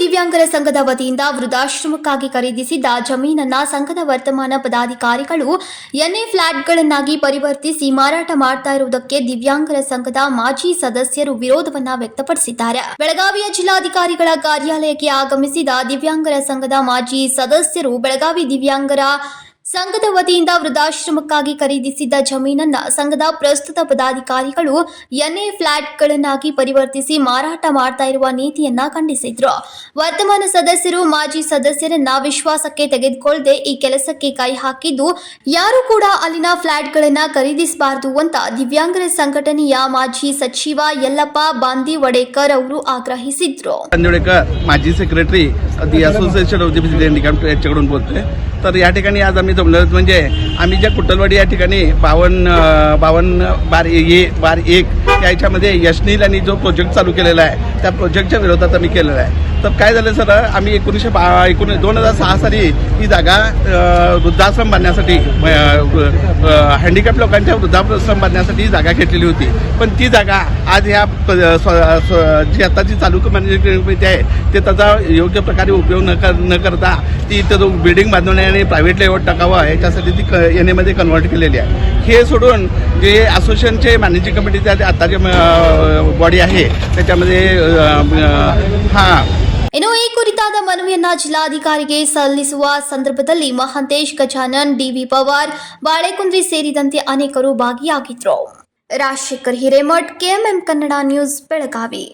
ದಿವ್ಯಾಂಗರ ಸಂಘದ ವತಿಯಿಂದ ವೃದ್ಧಾಶ್ರಮಕ್ಕಾಗಿ ಖರೀದಿಸಿದ್ದ ಜಮೀನನ್ನ ಸಂಘದ ವರ್ತಮಾನ ಪದಾಧಿಕಾರಿಗಳು ಎನ್ಎ ಫ್ಲಾಟ್ಗಳನ್ನಾಗಿ ಪರಿವರ್ತಿಸಿ ಮಾರಾಟ ಮಾಡ್ತಾ ಇರುವುದಕ್ಕೆ ದಿವ್ಯಾಂಗರ ಸಂಘದ ಮಾಜಿ ಸದಸ್ಯರು ವಿರೋಧವನ್ನ ವ್ಯಕ್ತಪಡಿಸಿದ್ದಾರೆ. ಬೆಳಗಾವಿಯ ಜಿಲ್ಲಾಧಿಕಾರಿಗಳ ಕಾರ್ಯಾಲಯಕ್ಕೆ ಆಗಮಿಸಿದ ದಿವ್ಯಾಂಗರ ಸಂಘದ ಮಾಜಿ ಸದಸ್ಯರು ಬೆಳಗಾವಿ ದಿವ್ಯಾಂಗರ ಸಂಘದ ವತಿಯಿಂದ ವೃದ್ಧಾಶ್ರಮಕ್ಕಾಗಿ ಖರೀದಿಸಿದ್ದ ಜಮೀನನ್ನ ಸಂಘದ ಪ್ರಸ್ತುತ ಪದಾಧಿಕಾರಿಗಳು ಎನ್ಎ ಫ್ಲಾಟ್ಗಳನ್ನಾಗಿ ಪರಿವರ್ತಿಸಿ ಮಾರಾಟ ಮಾಡ್ತಾ ಇರುವ ನೀತಿಯನ್ನ ಖಂಡಿಸಿದ್ರು. ವರ್ತಮಾನ ಸದಸ್ಯರು ಮಾಜಿ ಸದಸ್ಯರನ್ನ ವಿಶ್ವಾಸಕ್ಕೆ ತೆಗೆದುಕೊಳ್ಳದೆ ಈ ಕೆಲಸಕ್ಕೆ ಕೈ ಹಾಕಿದ್ದು ಯಾರು ಕೂಡ ಅಲ್ಲಿನ ಫ್ಲಾಟ್ಗಳನ್ನ ಖರೀದಿಸಬಾರದು ಅಂತ ದಿವ್ಯಾಂಗರ ಸಂಘಟನೆಯ ಮಾಜಿ ಸಚಿವ ಯಲ್ಲಪ್ಪ ಬಾಂದಿವಡೇಕರ್ ಅವರು ಆಗ್ರಹಿಸಿದ್ರು. माजी secretary the association of the handicapped याच्याकडून बोलतोय. तर या ठिकाणी आज आम्ही जमलो म्हणजे आम्ही ज्या कुट्टलवाडी या ठिकाणी 52/1 याच्यामध्ये यशनील आणि जो प्रोजेक्ट चालू केलेला आहे त्या प्रोजेक्टच्या विरोधात आम्ही केलेला आहे. तर काय झालं सर, आम्ही 2006 साली ही जागा वृद्धाश्रम बांधण्यासाठी हँडिकॅप लोकांच्या वृद्धाश्रम बांधण्यासाठी ही जागा घेतलेली होती. पण ती जागा आज ह्या जी आताची चालू कमिटी आहे ते त्याचा योग्य प्रकारे उपयोग न करता ती इथं जो बिल्डिंग बांधवणे आणि प्रायव्हेट लेवल टाकावं याच्यासाठी ती एनएमध्ये कन्वर्ट केलेली आहे. हे सोडून जे असोसिएशनचे मॅनेजिंग कमिटीचे आता जे बॉडी आहे त्याच्यामध्ये ಇನ್ನು ಈ ಕುರಿತಾದ ಮನವಿಯನ್ನ ಜಿಲ್ಲಾಧಿಕಾರಿಗೆ ಸಲ್ಲಿಸುವ ಸಂದರ್ಭದಲ್ಲಿ ಮಹಾಂತೇಶ್, ಗಜಾನನ್, ಡಿವಿ ಪವಾರ್, ಬಾಳೆಕುಂದ್ರಿ ಸೇರಿದಂತೆ ಅನೇಕರು ಭಾಗಿಯಾಗಿದ್ರು. Rajashekar Hiremath, KMM Kannada news, Belagavi.